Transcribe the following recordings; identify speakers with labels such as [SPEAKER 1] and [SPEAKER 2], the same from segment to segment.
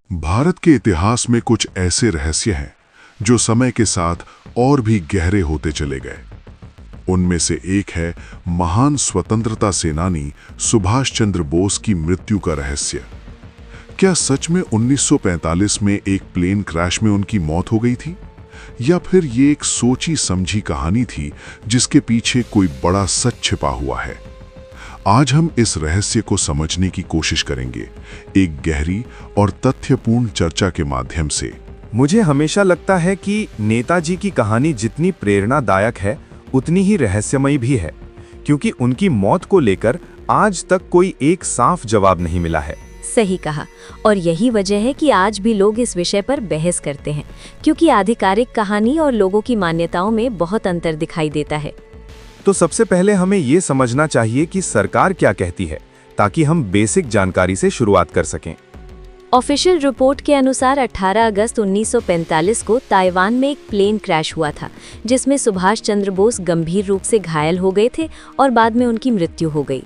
[SPEAKER 1] भारत के इतिहास में कुछ ऐसे रहस्य हैं जो समय के साथ और भी गहरे होते चले गए। उनमें से एक है महान स्वतंत्रता सेनानी सुभाष चंद्र बोस की मृत्यु का रहस्य। क्या सच में 1945 में एक प्लेन क्रैश में उनकी मौत हो गई थी, या फिर ये एक सोची समझी कहानी थी जिसके पीछे कोई बड़ा सच छिपा हुआ है? आज हम इस रहस्य को समझने की कोशिश करेंगे, एक गहरी और तथ्यपूर्ण चर्चा के माध्यम से।
[SPEAKER 2] मुझे हमेशा लगता है कि नेताजी की कहानी जितनी प्रेरणादायक है उतनी ही रहस्यमयी भी है, क्योंकि उनकी मौत को लेकर आज तक कोई एक साफ जवाब नहीं मिला है।
[SPEAKER 3] सही कहा, और यही वजह है कि आज भी लोग इस विषय पर बहस करते हैं, क्योंकि आधिकारिक कहानी और लोगों की मान्यताओं में बहुत अंतर दिखाई देता है।
[SPEAKER 2] तो सबसे पहले हमें ये समझना चाहिए कि सरकार क्या कहती है, ताकि हम बेसिक जानकारी से शुरुआत कर सकें।
[SPEAKER 3] ऑफिशियल रिपोर्ट के अनुसार 18 अगस्त 1945 को ताइवान में एक प्लेन क्रैश हुआ था, जिसमें सुभाष चंद्र बोस गंभीर रूप से घायल हो गए थे और बाद में उनकी मृत्यु हो गई।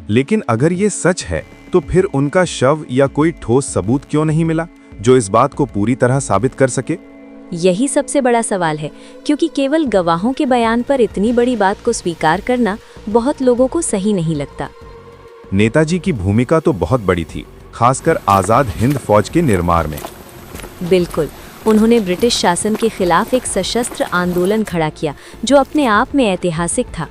[SPEAKER 2] लेकिन अगर ये सच है तो फिर उनका शव या कोई ठोस सबूत क्यों नहीं मिला जो इस बात को पूरी तरह साबित कर सके?
[SPEAKER 3] यही सबसे बड़ा सवाल है, क्योंकि केवल गवाहों के बयान पर इतनी बड़ी बात को स्वीकार करना बहुत लोगों को सही नहीं लगता।
[SPEAKER 2] नेताजी की भूमिका तो बहुत बड़ी थी, खासकर आज़ाद हिंद फौज के निर्माण में।
[SPEAKER 3] बिल्कुल, उन्होंने ब्रिटिश शासन के खिलाफ एक सशस्त्र आंदोलन खड़ा किया जो अपने आप में ऐतिहासिक था।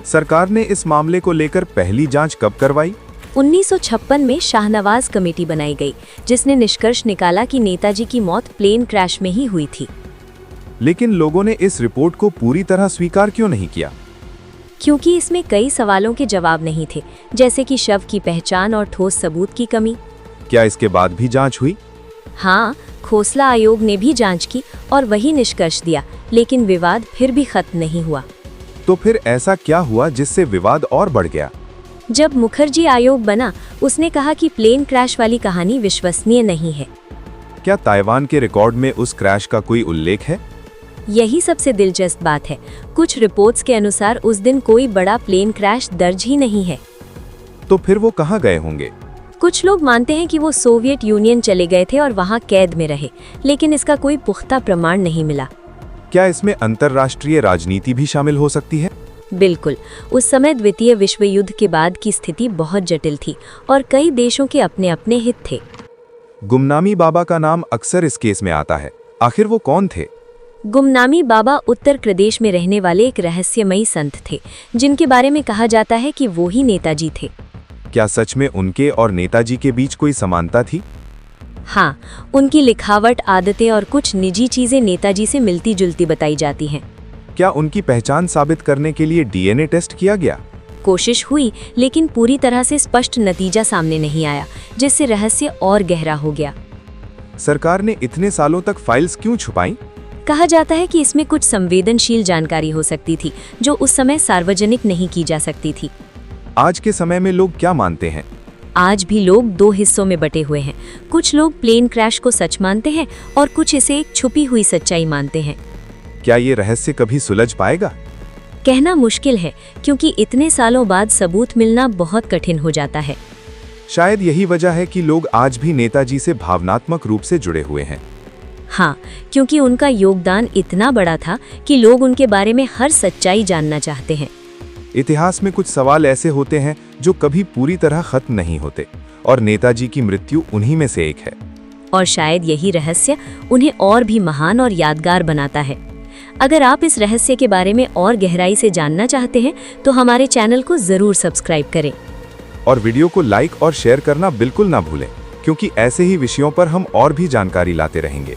[SPEAKER 2] सरकार ने इस मामले को लेकर पहली जांच कब करवाई?
[SPEAKER 3] 1956 में शाहनवाज कमेटी बनाई गई, जिसने निष्कर्ष निकाला कि नेताजी की मौत प्लेन क्रैश में ही हुई थी।
[SPEAKER 2] लेकिन लोगों ने इस रिपोर्ट को पूरी तरह स्वीकार क्यों नहीं किया?
[SPEAKER 3] क्योंकि इसमें कई सवालों के जवाब नहीं थे, जैसे कि शव की पहचान और ठोस सबूत की कमी।
[SPEAKER 2] क्या इसके बाद भी जांच हुई?
[SPEAKER 3] हाँ, खोसला आयोग ने भी जांच की और वही निष्कर्ष दिया, लेकिन विवाद फिर भी खत्म नहीं हुआ।
[SPEAKER 2] तो फिर ऐसा क्या हुआ जिससे विवाद और बढ़ गया?
[SPEAKER 3] जब मुखर्जी आयोग बना, उसने कहा कि प्लेन क्रैश वाली कहानी विश्वसनीय नहीं है।
[SPEAKER 2] क्या ताइवान के रिकॉर्ड में उस क्रैश का कोई उल्लेख है?
[SPEAKER 3] यही सबसे दिलचस्प बात है। कुछ रिपोर्ट्स के अनुसार उस दिन कोई बड़ा प्लेन क्रैश दर्ज ही नहीं है।
[SPEAKER 2] तो फिर वो कहाँ गए होंगे?
[SPEAKER 3] कुछ लोग मानते हैं कि वो सोवियत यूनियन चले गए थे और वहाँ कैद में रहे, लेकिन इसका कोई पुख्ता प्रमाण नहीं मिला।
[SPEAKER 2] क्या इसमें अंतर्राष्ट्रीय राजनीति भी शामिल हो सकती है?
[SPEAKER 3] बिल्कुल, उस समय द्वितीय विश्व युद्ध के बाद की स्थिति बहुत जटिल थी और कई देशों के अपने अपने हित थे।
[SPEAKER 2] गुमनामी बाबा का नाम अक्सर इस केस में आता है। आखिर वो कौन थे?
[SPEAKER 3] गुमनामी बाबा उत्तर प्रदेश में रहने वाले एक रहस्यमयी संत थे, जिनके बारे में कहा जाता है कि वो ही नेताजी थे।
[SPEAKER 2] क्या सच में उनके और नेताजी के बीच कोई समानता थी?
[SPEAKER 3] हाँ, उनकी लिखावट, आदतें और कुछ निजी चीजें नेताजी से मिलती जुलती बताई जाती हैं।
[SPEAKER 2] क्या उनकी पहचान साबित करने के लिए डीएनए टेस्ट किया गया?
[SPEAKER 3] कोशिश हुई, लेकिन पूरी तरह से स्पष्ट नतीजा सामने नहीं आया, जिससे रहस्य और गहरा हो गया।
[SPEAKER 2] सरकार ने इतने सालों तक फाइल्स क्यों छुपाई?
[SPEAKER 3] कहा जाता है कि इसमें कुछ संवेदनशील जानकारी हो सकती थी जो उस समय सार्वजनिक नहीं की जा सकती थी।
[SPEAKER 2] आज के समय में लोग क्या मानते हैं?
[SPEAKER 3] आज भी लोग दो हिस्सों में बटे हुए हैं। कुछ लोग प्लेन क्रैश को सच मानते हैं और कुछ इसे एक छुपी हुई सच्चाई मानते हैं।
[SPEAKER 2] क्या ये रहस्य कभी सुलझ पाएगा?
[SPEAKER 3] कहना मुश्किल है, क्योंकि इतने सालों बाद सबूत मिलना बहुत कठिन हो जाता है।
[SPEAKER 2] शायद यही वजह है कि लोग आज भी नेताजी से भावनात्मक रूप से जुड़े हुए हैं।
[SPEAKER 3] हाँ, क्योंकि उनका योगदान इतना बड़ा था कि लोग उनके बारे में हर सच्चाई जानना चाहते हैं।
[SPEAKER 2] इतिहास में कुछ सवाल ऐसे होते हैं जो कभी पूरी तरह खत्म नहीं होते, और नेताजी की मृत्यु उन्हीं में से एक है।
[SPEAKER 3] और शायद यही रहस्य उन्हें और भी महान और यादगार बनाता है। अगर आप इस रहस्य के बारे में और गहराई से जानना चाहते हैं तो हमारे चैनल को जरूर सब्सक्राइब करें
[SPEAKER 2] और वीडियो को लाइक और शेयर करना बिल्कुल ना भूलें, क्योंकि ऐसे ही विषयों पर हम और भी जानकारी लाते रहेंगे।